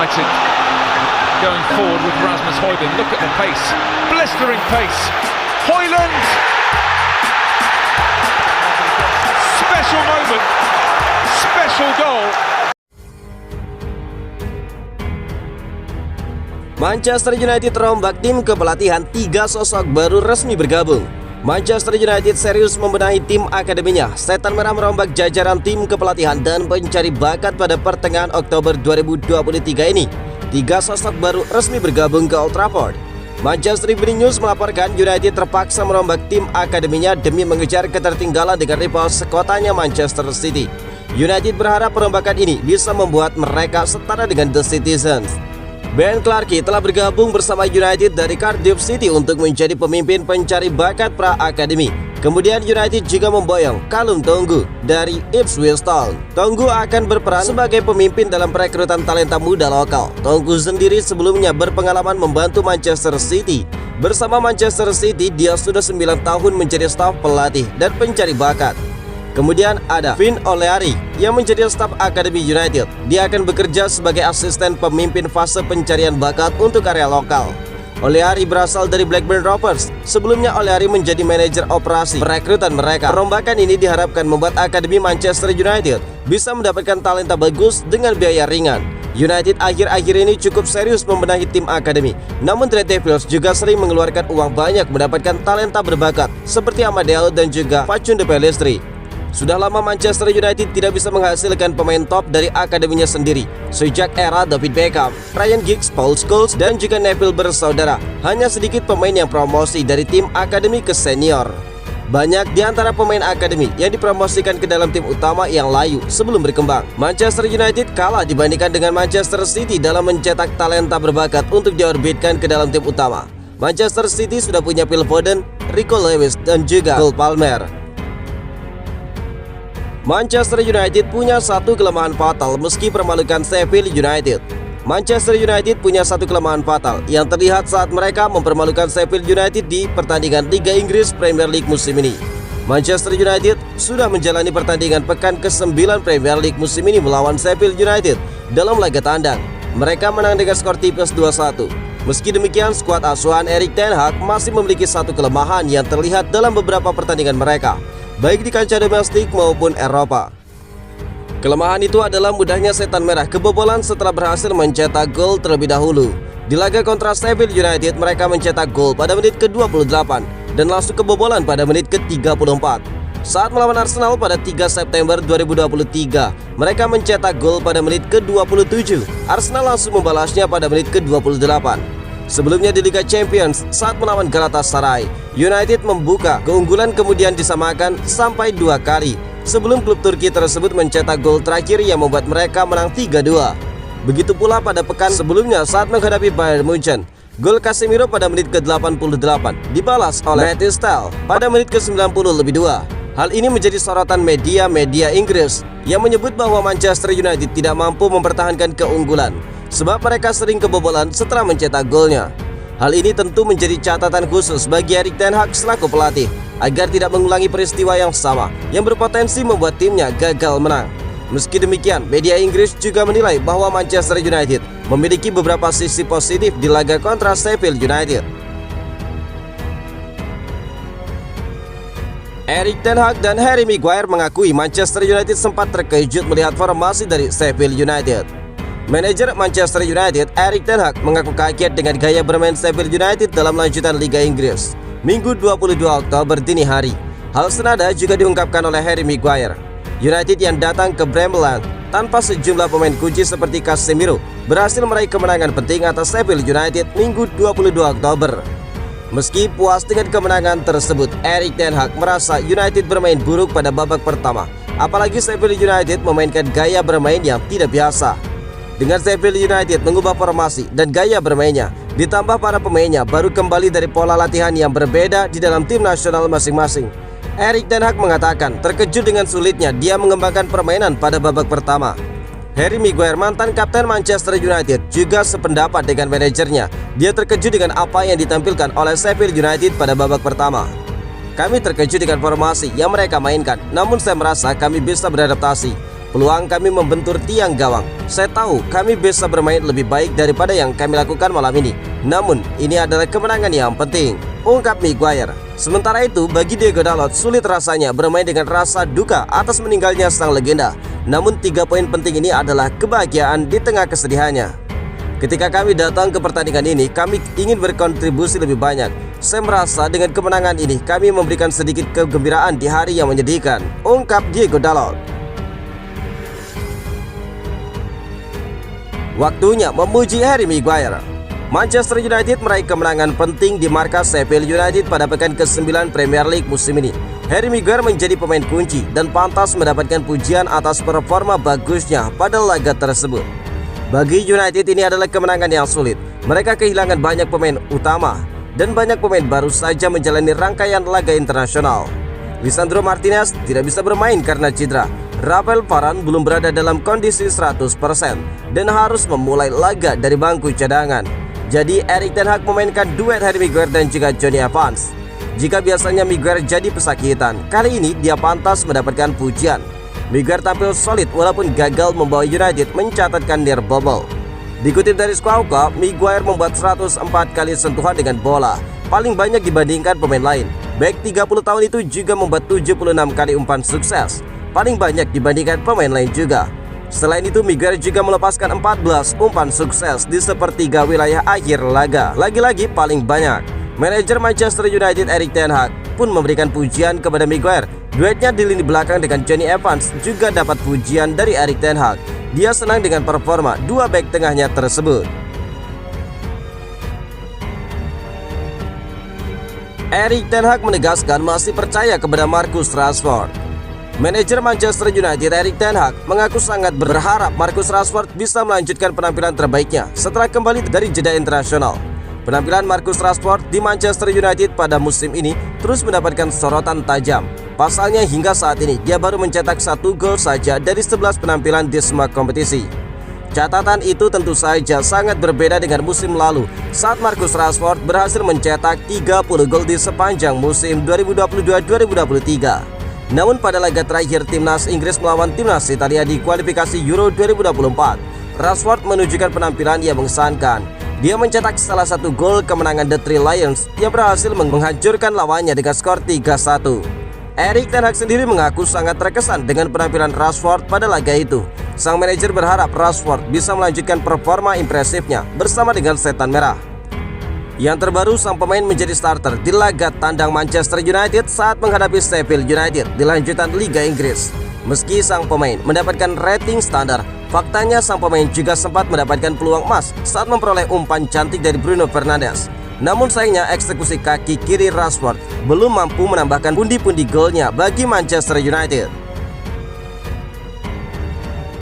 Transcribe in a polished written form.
United going forward with Rasmus Højlund. Look at the pace, blistering pace. Højlund! Special moment, special goal. Manchester United rombak tim kepelatihan, 3 sosok baru resmi bergabung. Manchester United serius membenahi tim akademinya. Setan Merah merombak jajaran tim kepelatihan dan pencari bakat pada pertengahan Oktober 2023 ini. 3 sosok baru resmi bergabung ke Old Trafford. Manchester Evening News melaporkan United terpaksa merombak tim akademinya demi mengejar ketertinggalan dengan rival sekotanya Manchester City. United berharap perombakan ini bisa membuat mereka setara dengan The Citizens. Ben Clarke telah bergabung bersama United dari Cardiff City untuk menjadi pemimpin pencari bakat pra-akademi. Kemudian United juga memboyong Callum Tonggu dari Ipswich Town. Tonggu akan berperan sebagai pemimpin dalam perekrutan talenta muda lokal. Tonggu sendiri sebelumnya berpengalaman membantu Manchester City. Bersama Manchester City, dia sudah 9 tahun menjadi staf pelatih dan pencari bakat. Kemudian ada Finn O'Leary yang menjadi staf Akademi United. Dia akan bekerja sebagai asisten pemimpin fase pencarian bakat untuk area lokal. O'Leary berasal dari Blackburn Rovers. Sebelumnya O'Leary menjadi manajer operasi perekrutan mereka. Perombakan ini diharapkan membuat Akademi Manchester United bisa mendapatkan talenta bagus dengan biaya ringan. United akhir-akhir ini cukup serius membenahi tim akademi. Namun The Red Devils juga sering mengeluarkan uang banyak mendapatkan talenta berbakat seperti Amadeo dan juga Facundo Pellistri. Sudah lama Manchester United tidak bisa menghasilkan pemain top dari akademinya sendiri. Sejak era David Beckham, Ryan Giggs, Paul Scholes, dan juga Neville bersaudara, hanya sedikit pemain yang promosi dari tim akademi ke senior. Banyak di antara pemain akademi yang dipromosikan ke dalam tim utama yang layu sebelum berkembang. Manchester United kalah dibandingkan dengan Manchester City dalam mencetak talenta berbakat untuk diorbitkan ke dalam tim utama. Manchester City sudah punya Phil Foden, Rico Lewis, dan juga Cole Palmer. Manchester United punya satu kelemahan fatal meski permalukan Sheffield United. Manchester United punya satu kelemahan fatal yang terlihat saat mereka mempermalukan Sheffield United di pertandingan Liga Inggris Premier League musim ini. Manchester United sudah menjalani pertandingan pekan ke-9 Premier League musim ini melawan Sheffield United dalam laga tandang. Mereka menang dengan skor tipis 2-1. Meski demikian, skuad asuhan Erik ten Hag masih memiliki satu kelemahan yang terlihat dalam beberapa pertandingan mereka, baik di kancah domestik maupun Eropa. Kelemahan itu adalah mudahnya Setan Merah kebobolan setelah berhasil mencetak gol terlebih dahulu. Di laga kontra Sheffield United, mereka mencetak gol pada menit ke-28 dan langsung kebobolan pada menit ke-34. Saat melawan Arsenal pada 3 September 2023, mereka mencetak gol pada menit ke-27. Arsenal langsung membalasnya pada menit ke-28. Sebelumnya di Liga Champions, saat melawan Galatasaray, United membuka keunggulan kemudian disamakan sampai 2 kali sebelum klub Turki tersebut mencetak gol terakhir yang membuat mereka menang 3-2. Begitu pula pada pekan sebelumnya saat menghadapi Bayern Munchen, gol Casemiro pada menit ke-88 dibalas oleh Matt Stell pada menit ke-90+2. Hal ini menjadi sorotan media Inggris yang menyebut bahwa Manchester United tidak mampu mempertahankan keunggulan sebab mereka sering kebobolan setelah mencetak golnya. Hal ini tentu menjadi catatan khusus bagi Erik ten Hag selaku pelatih agar tidak mengulangi peristiwa yang sama yang berpotensi membuat timnya gagal menang. Meski demikian, media Inggris juga menilai bahwa Manchester United memiliki beberapa sisi positif di laga kontra Sheffield United. Erik ten Hag dan Harry Maguire mengakui Manchester United sempat terkejut melihat formasi dari Sheffield United. Manajer Manchester United, Erik ten Hag, mengaku kaget dengan gaya bermain Sheffield United dalam lanjutan Liga Inggris Minggu 22 Oktober dini hari. Hal senada juga diungkapkan oleh Harry Maguire. United yang datang ke Bramall tanpa sejumlah pemain kunci seperti Casemiro berhasil meraih kemenangan penting atas Sheffield United Minggu 22 Oktober. Meski puas dengan kemenangan tersebut, Erik ten Hag merasa United bermain buruk pada babak pertama. Apalagi Sheffield United memainkan gaya bermain yang tidak biasa. Dengan Sheffield United mengubah formasi dan gaya bermainnya, ditambah para pemainnya baru kembali dari pola latihan yang berbeda di dalam tim nasional masing-masing, Erik ten Hag mengatakan terkejut dengan sulitnya dia mengembangkan permainan pada babak pertama. Harry Maguire, mantan kapten Manchester United, juga sependapat dengan manajernya. Dia terkejut dengan apa yang ditampilkan oleh Sheffield United pada babak pertama. Kami terkejut dengan formasi yang mereka mainkan, namun saya merasa kami bisa beradaptasi. Peluang kami membentur tiang gawang. Saya tahu kami bisa bermain lebih baik daripada yang kami lakukan malam ini. Namun, ini adalah kemenangan yang penting, ungkap Maguire. Sementara itu, bagi Diego Dalot sulit rasanya bermain dengan rasa duka atas meninggalnya sang legenda. Namun 3 poin penting ini adalah kebahagiaan di tengah kesedihannya. Ketika kami datang ke pertandingan ini, kami ingin berkontribusi lebih banyak. Saya merasa dengan kemenangan ini kami memberikan sedikit kegembiraan di hari yang menyedihkan, ungkap Diego Dalot. Waktunya memuji Harry Maguire. Manchester United meraih kemenangan penting di markas Sheffield United pada pekan ke-9 Premier League musim ini. Harry Maguire menjadi pemain kunci dan pantas mendapatkan pujian atas performa bagusnya pada laga tersebut. Bagi United ini adalah kemenangan yang sulit. Mereka kehilangan banyak pemain utama dan banyak pemain baru saja menjalani rangkaian laga internasional. Lisandro Martinez tidak bisa bermain karena cedera. Rafael Varane belum berada dalam kondisi 100% dan harus memulai laga dari bangku cadangan. Jadi Erik ten Hag memainkan duet Harry Maguire dan juga Jonny Evans. Jika biasanya Maguire jadi pesakitan, kali ini dia pantas mendapatkan pujian. Maguire tampil solid walaupun gagal membawa United mencatatkan near bubble. Dikutip dari Squawka, Maguire membuat 104 kali sentuhan dengan bola, paling banyak dibandingkan pemain lain. Bek 30 tahun itu juga membuat 76 kali umpan sukses, paling banyak dibandingkan pemain lain juga. Selain itu, Maguire juga melepaskan 14 umpan sukses di sepertiga wilayah akhir laga, lagi-lagi paling banyak. Manajer Manchester United Erik ten Hag pun memberikan pujian kepada Maguire. Duetnya di lini belakang dengan Jonny Evans juga dapat pujian dari Erik ten Hag. Dia senang dengan performa dua bek tengahnya tersebut. Erik ten Hag menegaskan masih percaya kepada Marcus Rashford. Manajer Manchester United Erik ten Hag mengaku sangat berharap Marcus Rashford bisa melanjutkan penampilan terbaiknya setelah kembali dari jeda internasional. Penampilan Marcus Rashford di Manchester United pada musim ini terus mendapatkan sorotan tajam. Pasalnya hingga saat ini dia baru mencetak 1 gol saja dari 11 penampilan di semua kompetisi. Catatan itu tentu saja sangat berbeda dengan musim lalu saat Marcus Rashford berhasil mencetak 30 gol di sepanjang musim 2022-2023. Namun pada laga terakhir timnas Inggris melawan timnas Italia di kualifikasi Euro 2024, Rashford menunjukkan penampilan yang mengesankan. Dia mencetak salah satu gol kemenangan The Three Lions yang berhasil menghancurkan lawannya dengan skor 3-1. Erik ten Hag sendiri mengaku sangat terkesan dengan penampilan Rashford pada laga itu. Sang manajer berharap Rashford bisa melanjutkan performa impresifnya bersama dengan Setan Merah. Yang terbaru, sang pemain menjadi starter di laga tandang Manchester United saat menghadapi Sheffield United di lanjutan Liga Inggris. Meski sang pemain mendapatkan rating standar, faktanya sang pemain juga sempat mendapatkan peluang emas saat memperoleh umpan cantik dari Bruno Fernandes. Namun sayangnya eksekusi kaki kiri Rashford belum mampu menambahkan pundi-pundi golnya bagi Manchester United.